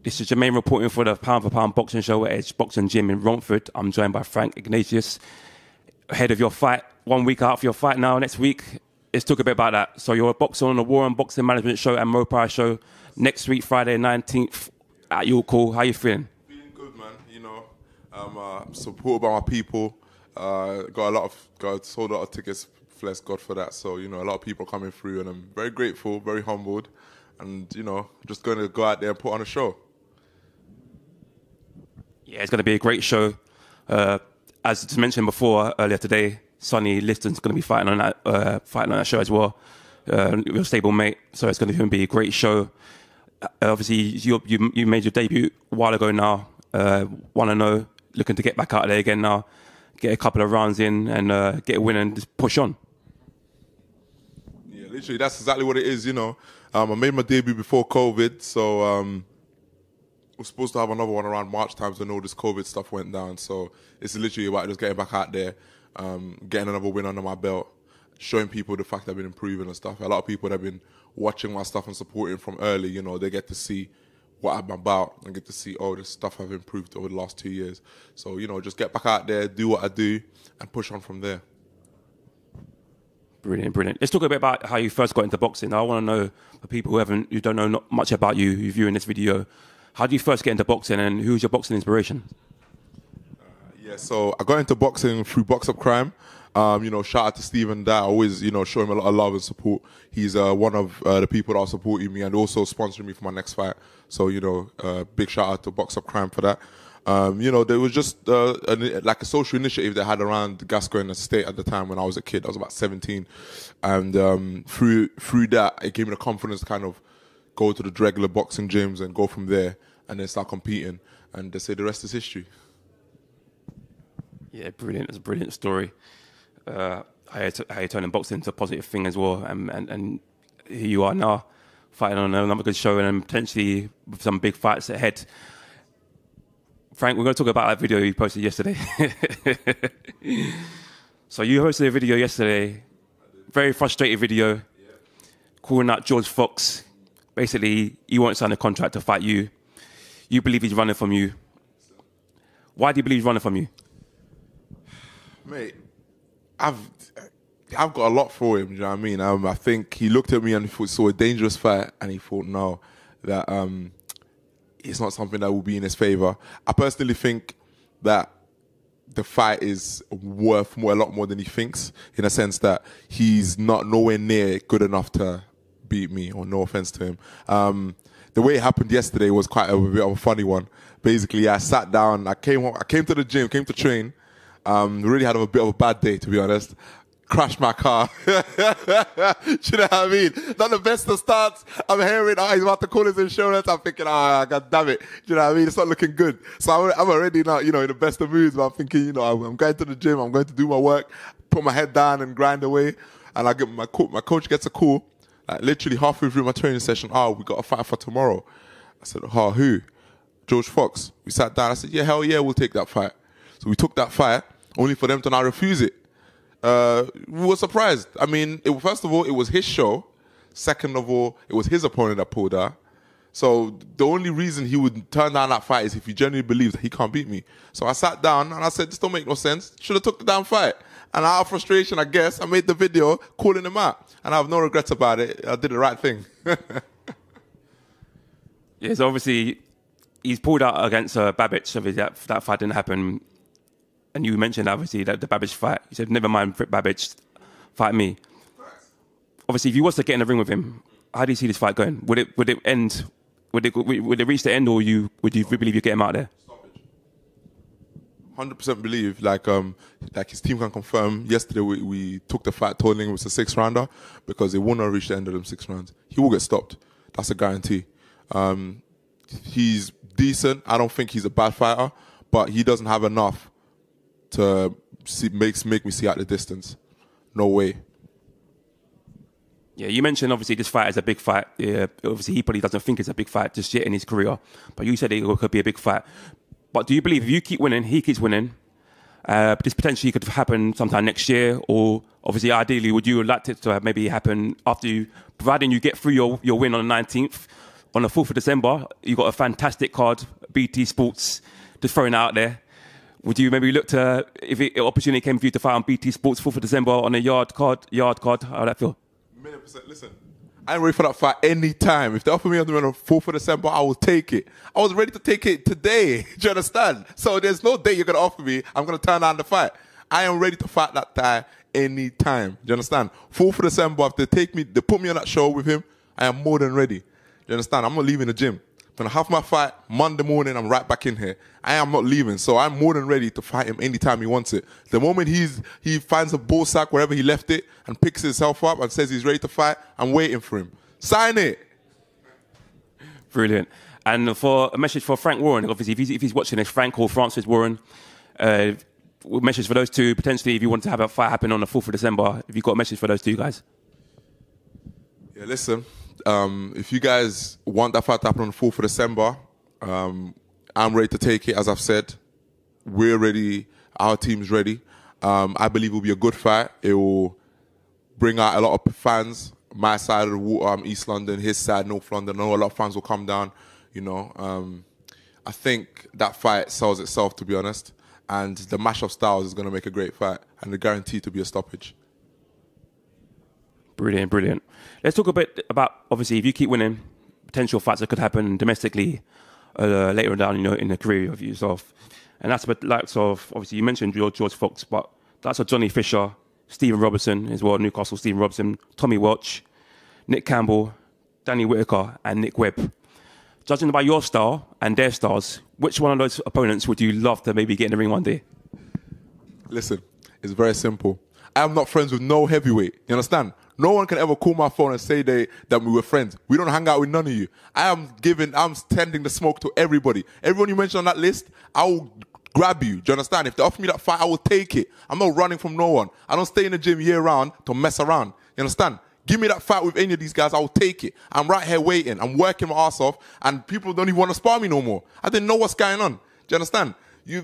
This is Jermaine reporting for the Pound for Pound boxing show at Edge Boxing Gym in Romford. I'm joined by Frank Ignatious, ahead of your fight, 1 week out for your fight now, next week. Let's talk a bit about that. So you're a boxer on the War and Boxing Management Show and Mopai Show next week, Friday 19th at York Hall. How you feeling? Feeling good, man. You know, I'm supported by my people. Got sold a lot of tickets, bless God for that. So, you know, a lot of people coming through and I'm very grateful, very humbled. And, you know, just going to go out there and put on a show. Yeah, it's going to be a great show. As mentioned before earlier today, Sonny Liston's going to be fighting on that show as well. Your stable mate, so it's going to be a great show. Obviously, you made your debut a while ago now. 1-0, looking to get back out there again now, get a couple of rounds in and get a win and just push on. Yeah, literally, that's exactly what it is. You know, I made my debut before COVID, so we're supposed to have another one around March time. So, all this COVID stuff went down. So it's literally about just getting back out there, getting another win under my belt, showing people the fact I've been improving and stuff. A lot of people that have been watching my stuff and supporting from early, you know, they get to see what I'm about and get to see, oh, this stuff I've improved over the last 2 years. So, you know, just get back out there, do what I do, and push on from there. Brilliant, brilliant. Let's talk a bit about how you first got into boxing. I want to know, for people who don't know not much about you, who view in this video, how did you first get into boxing and who's your boxing inspiration? Yeah, so I got into boxing through Box Up Crime. You know, shout out to Stephen that I always, you know, show him a lot of love and support. He's one of the people that are supporting me and also sponsoring me for my next fight. So, you know, big shout out to Box Up Crime for that. You know, there was just like a social initiative they had around Gascoigne Estate at the time when I was a kid. I was about 17. And through that, it gave me the confidence to kind of go to the regular boxing gyms and go from there and then start competing. And they say the rest is history. Yeah, brilliant. It's a brilliant story. How you turning boxing into a positive thing as well. And here you are now, fighting on another good show and potentially with some big fights ahead. Frank, we're going to talk about that video you posted yesterday. So you hosted a video yesterday, very frustrated video, calling out George Fox. Basically, he won't sign a contract to fight you. You believe he's running from you. Why do you believe he's running from you? Mate, I've got a lot for him, do you know what I mean? I think he looked at me and he saw a dangerous fight and he thought, no, that it's not something that will be in his favour. I personally think that the fight is worth a lot more than he thinks, in a sense that he's nowhere near good enough to beat me, or no offence to him. The way it happened yesterday was quite a bit of a funny one. Basically, I sat down, I came to the gym, came to train, really had a bit of a bad day, to be honest. Crashed my car. Do you know what I mean? Not the best of starts. I'm hearing, oh, he's about to call his insurance. I'm thinking, oh, God damn it. Do you know what I mean? It's not looking good. So I'm already not, you know, in the best of moods. But I'm thinking, you know, I'm going to the gym. I'm going to do my work, put my head down and grind away. And I get my coach gets a call, like literally halfway through my training session. Oh, we got a fight for tomorrow. I said, oh, who? George Fox. We sat down. I said, yeah, hell yeah, we'll take that fight. So we took that fight, only for them to now refuse it. We were surprised. I mean, first of all, it was his show. Second of all, it was his opponent that pulled out. So the only reason he would turn down that fight is if he genuinely believes that he can't beat me. So I sat down and I said, this don't make no sense. Should have took the damn fight. And out of frustration, I guess, I made the video calling him out. And I have no regrets about it. I did the right thing. Yeah, so obviously, he's pulled out against Babbage. So that fight didn't happen. And you mentioned, obviously, that the Babbage fight. You said, never mind, Babbage, fight me. Obviously, if you was to get in the ring with him, how do you see this fight going? Would it end? Would it reach the end, or would you believe you get him out there? 100% believe, like his team can confirm. Yesterday we took the fight, told him it was a 6-rounder because it will not reach the end of them 6 rounds. He will get stopped. That's a guarantee. He's decent. I don't think he's a bad fighter, but he doesn't have enough to make me see out the distance. No way. Yeah, you mentioned obviously this fight is a big fight. Yeah, obviously he probably doesn't think it's a big fight just yet in his career, but you said it could be a big fight. But do you believe if you keep winning, he keeps winning, this potentially could happen sometime next year, or obviously ideally would you like it to maybe happen after providing you get through your win on the 19th, on the 4th of December, you got a fantastic card, BT Sports, just throwing it out there. Would you maybe look to, if an opportunity came for you to fight on BT Sports 4th of December on a yard card, how would that feel? 1,000,000%. Listen, I'm ready for that fight any time. If they offer me on the 4th of December, I will take it. I was ready to take it today. Do you understand? So there's no day you're going to offer me. I'm going to turn down the fight. I am ready to fight that guy any time. Do you understand? 4th of December, if they put me on that show with him, I am more than ready. Do you understand? I'm not leaving the gym. When I have my fight Monday morning, I'm right back in here. I am not leaving, so I'm more than ready to fight him anytime he wants it. The moment he finds a ball sack wherever he left it and picks himself up and says he's ready to fight, I'm waiting for him. Sign it. Brilliant. And for a message for Frank Warren, obviously, if he's watching this, Frank or Francis Warren, message for those two, potentially, if you want to have a fight happen on the 4th of December, if you've got a message for those two guys. Yeah, listen. If you guys want that fight to happen on the 4th of December, I'm ready to take it. As I've said, we're ready. Our team's ready. I believe it will be a good fight. It will bring out a lot of fans. My side of the water, East London, his side, North London. I know a lot of fans will come down. I think that fight sells itself, to be honest. And the mash of styles is going to make a great fight, and they're guaranteed to be a stoppage. Brilliant, brilliant. Let's talk a bit about, obviously, if you keep winning, potential fights that could happen domestically later down, in the career of yourself. And that's the likes of, obviously, you mentioned George Fox, but that's of Johnny Fisher, Stephen Robertson as well, Newcastle Stephen Robertson, Tommy Welch, Nick Campbell, Danny Whitaker, and Nick Webb. Judging by your style and their styles, which one of those opponents would you love to maybe get in the ring one day? Listen, it's very simple. I am not friends with no heavyweight. You understand? No one can ever call my phone and say that we were friends. We don't hang out with none of you. I'm tending the smoke to everybody. Everyone you mentioned on that list, I will grab you. Do you understand? If they offer me that fight, I will take it. I'm not running from no one. I don't stay in the gym year round to mess around. You understand? Give me that fight with any of these guys, I will take it. I'm right here waiting. I'm working my ass off, and people don't even want to spar me no more. I didn't know what's going on. Do you understand?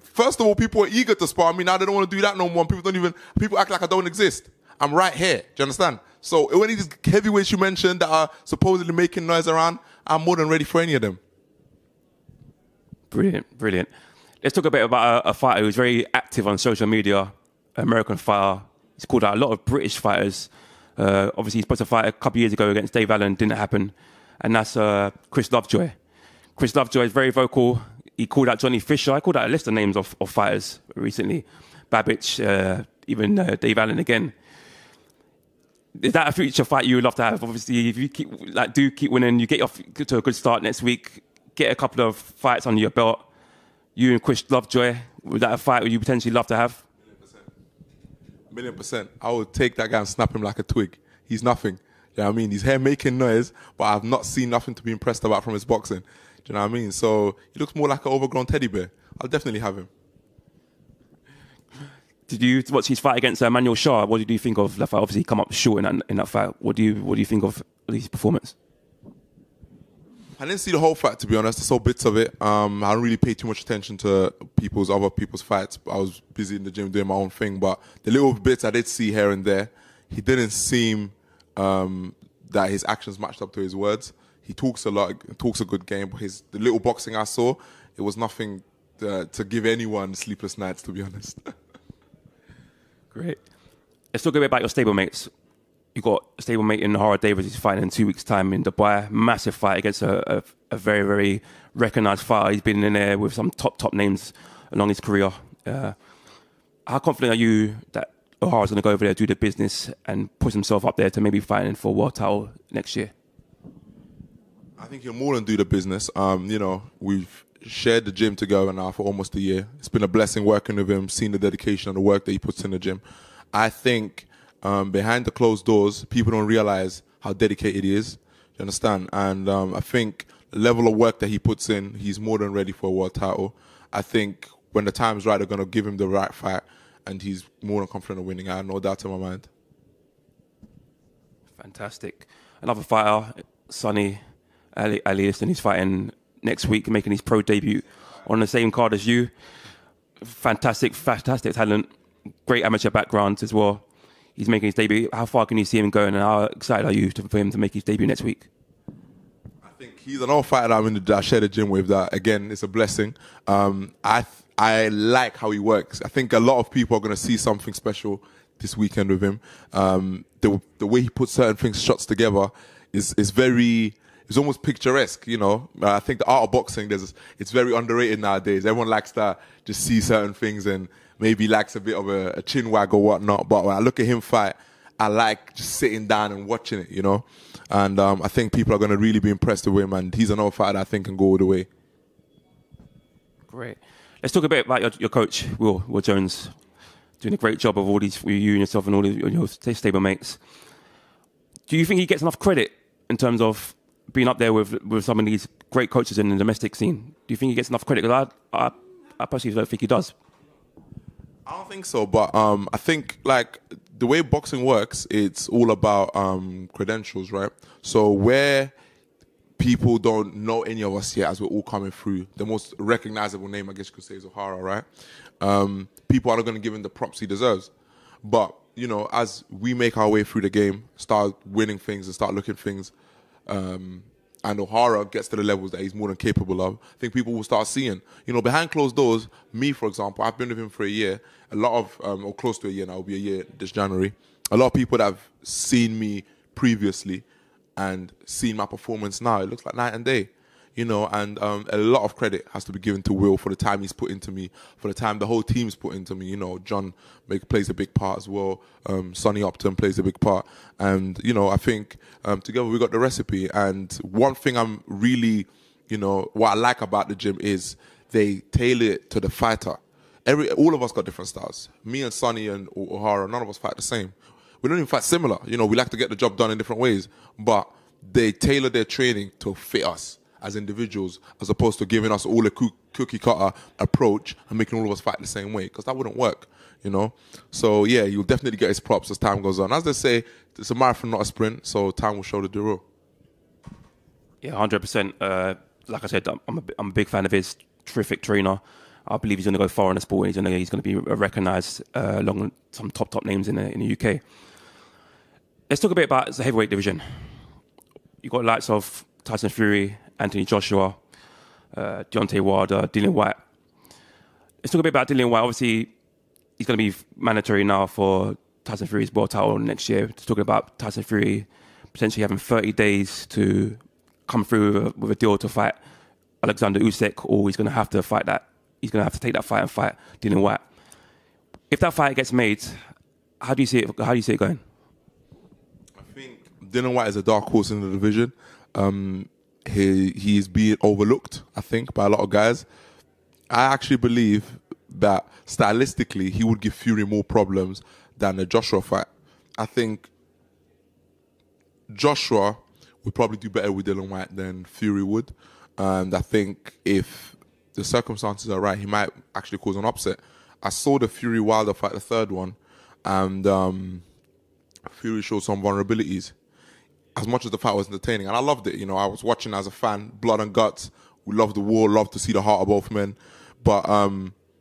First of all, people are eager to spar me. Now they don't want to do that no more. People act like I don't exist. I'm right here. Do you understand? So any of these heavyweights you mentioned that are supposedly making noise around, I'm more than ready for any of them. Brilliant, brilliant. Let's talk a bit about a fighter who's very active on social media, American fighter. He's called out a lot of British fighters. Obviously, he's supposed to fight a couple of years ago against Dave Allen, didn't happen. And that's Chris Lovejoy. Chris Lovejoy is very vocal. He called out Johnny Fisher. I called out a list of names of fighters recently. Babbage, even Dave Allen again. Is that a future fight you would love to have? Obviously, if you keep winning, you get off to a good start next week, get a couple of fights under your belt. You and Chris Lovejoy, was that a fight would you potentially love to have? 1,000,000%. I would take that guy and snap him like a twig. He's nothing. You know what I mean? He's here making noise, but I've not seen nothing to be impressed about from his boxing. Do you know what I mean? So he looks more like an overgrown teddy bear. I'll definitely have him. Did you watch his fight against Manuel Shah? What did you think of that fight? Obviously, he come up short in that fight. What do you think of his performance? I didn't see the whole fight, to be honest. I saw bits of it. I don't really pay too much attention to other people's fights. I was busy in the gym doing my own thing. But the little bits I did see here and there, he didn't seem that his actions matched up to his words. He talks a lot, talks a good game. But the little boxing I saw, it was nothing to give anyone sleepless nights, to be honest. Great. Let's talk a bit about your stablemates. You got a stablemate in Hara Davies who's fighting in 2 weeks' time in Dubai. Massive fight against a very, very recognised fighter. He's been in there with some top names along his career. How confident are you that O'Hara's going to go over there, do the business, and push himself up there to maybe fighting for a world title next year? I think he'll more than do the business. We've shared the gym together now for almost a year. It's been a blessing working with him, seeing the dedication and the work that he puts in the gym. I think behind the closed doors, people don't realize how dedicated he is. You understand? And I think the level of work that he puts in, he's more than ready for a world title. I think when the time's right, they're going to give him the right fight, and he's more than confident of winning. I have no doubt in my mind. Fantastic. Another fighter, Sonny Aliaston, he's fighting next week, making his pro debut on the same card as you. Fantastic talent. Great amateur background as well. He's making his debut. How far can you see him going, and how excited are you for him to make his debut next week? I think he's an old fighter that I share the gym with. That again, it's a blessing. I like how he works. I think a lot of people are going to see something special this weekend with him. The way he puts certain shots together is very. It's almost picturesque, you know. I think the art of boxing, it's very underrated nowadays. Everyone likes to just see certain things and maybe likes a bit of a chin wag or whatnot. But when I look at him fight, I like just sitting down and watching it, you know. And I think people are going to really be impressed with him. And he's another fighter that I think can go all the way. Great. Let's talk a bit about your coach, Will Jones, doing a great job of all these, you and yourself and all your stable mates. Do you think he gets enough credit in terms of being up there with some of these great coaches in the domestic scene? Do you think he gets enough credit? Because I personally don't think he does. I don't think so, but I think like the way boxing works, it's all about credentials, right? So where people don't know any of us yet, as we're all coming through, the most recognizable name, I guess you could say, is O'Hara, right? People are going to give him the props he deserves. But, you know, as we make our way through the game, start winning things and start looking at things, and O'Hara gets to the levels that he's more than capable of, I think people will start seeing. You know, behind closed doors, me, for example, I've been with him for a year. A lot of, or close to a year now, it'll be a year this January. A lot of people that have seen me previously and seen my performance now, it looks like night and day. You know, and a lot of credit has to be given to Will for the time he's put into me, for the time the whole team's put into me. You know, John plays a big part as well. Sonny Upton plays a big part. And, you know, I think together we got the recipe. And one thing I'm really, you know, what I like about the gym is they tailor it to the fighter. All of us got different styles. Me and Sonny and O'Hara, none of us fight the same. We don't even fight similar. You know, we like to get the job done in different ways. But they tailor their training to fit us as individuals, as opposed to giving us all a cookie cutter approach and making all of us fight the same way, because that wouldn't work, you know. So yeah, you'll definitely get his props as time goes on. As they say, it's a marathon, not a sprint, so time will show the real. Yeah, 100%. Like I said, I'm a big fan of his. Terrific trainer. I believe he's going to go far in the sport. He's going to be recognised along with some top names in the UK. Let's talk a bit about the heavyweight division. You've got likes of Tyson Fury, Anthony Joshua, Deontay Wilder, Dillian Whyte. Let's talk a bit about Dillian Whyte. Obviously, he's going to be mandatory now for Tyson Fury's world title next year. Just talking about Tyson Fury potentially having 30 days to come through with a deal to fight Alexander Usyk, or he's going to have to fight that. He's going to have to take that fight and fight Dillian Whyte. If that fight gets made, how do you see it? How do you see it going? I think Dillian Whyte is a dark horse in the division. He's being overlooked, I think, by a lot of guys. I actually believe that stylistically he would give Fury more problems than the Joshua fight. I think Joshua would probably do better with Dillian Whyte than Fury would. And I think if the circumstances are right, he might actually cause an upset. I saw the Fury Wilder fight, the third one, and Fury showed some vulnerabilities. As much as the fight was entertaining, and I loved it, you know, I was watching as a fan, blood and guts. We loved the war, loved to see the heart of both men. But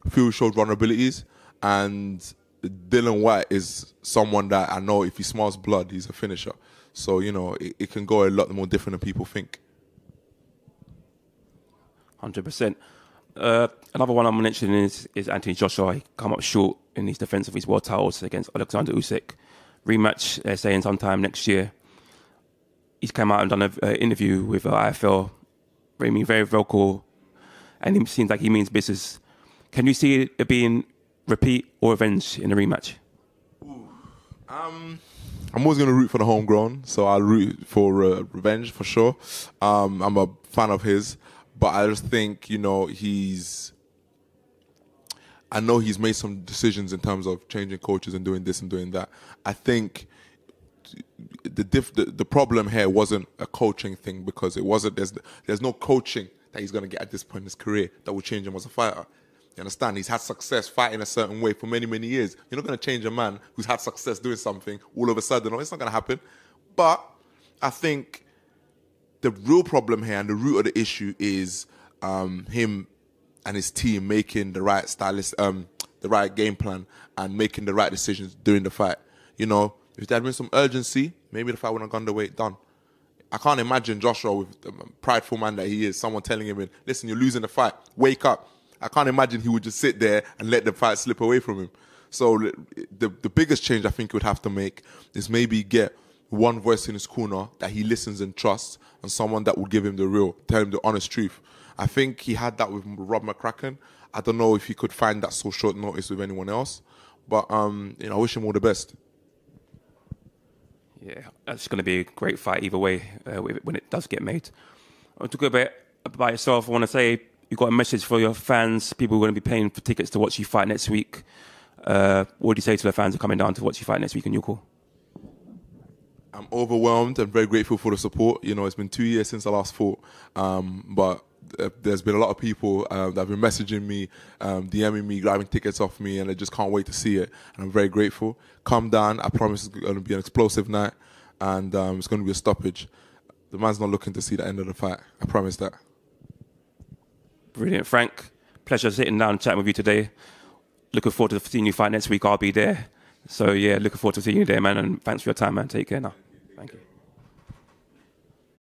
Fury showed vulnerabilities, and Dillian Whyte is someone that I know if he smells blood, he's a finisher. So, you know, it can go a lot more different than people think. 100%. Another one I'm mentioning is Anthony Joshua. He come up short in his defence of his world titles against Alexander Usyk. Rematch, they're saying sometime next year. He's come out and done an interview with IFL, very vocal, and it seems like he means business. Can you see it being repeat or revenge in a rematch? I'm always going to root for the homegrown, so I'll root for revenge for sure. I'm a fan of his, but I just think, you know, I know he's made some decisions in terms of changing coaches and doing this and doing that. I think the problem here wasn't a coaching thing, because it wasn't. There's no coaching that he's going to get at this point in his career that will change him as a fighter. You understand? He's had success fighting a certain way for many, many years. You're not going to change a man who's had success doing something all of a sudden. No, it's not going to happen. But I think the real problem here and the root of the issue is him and his team making the right the right game plan and making the right decisions during the fight. You know, if there had been some urgency, maybe the fight wouldn't have gone the way it done. I can't imagine Joshua, with the prideful man that he is, someone telling him, listen, you're losing the fight, wake up. I can't imagine he would just sit there and let the fight slip away from him. So the biggest change I think he would have to make is maybe get one voice in his corner that he listens and trusts, and someone that will give him the real, tell him the honest truth. I think he had that with Rob McCracken. I don't know if he could find that so short notice with anyone else, but I wish him all the best. Yeah, that's going to be a great fight either way when it does get made. To go a bit about yourself, I want to say you've got a message for your fans, people who are going to be paying for tickets to watch you fight next week. What do you say to the fans who are coming down to watch you fight next week in your call? I'm overwhelmed and very grateful for the support. It's been 2 years since I last fought, but there's been a lot of people that have been messaging me, DMing me, grabbing tickets off me, and I just can't wait to see it. And I'm very grateful. Come down. I promise it's going to be an explosive night, and it's going to be a stoppage. The man's not looking to see the end of the fight. I promise that. Brilliant. Frank, pleasure sitting down and chatting with you today. Looking forward to seeing you fight next week. I'll be there. So, yeah, looking forward to seeing you there, man. And thanks for your time, man. Take care now. Thank you.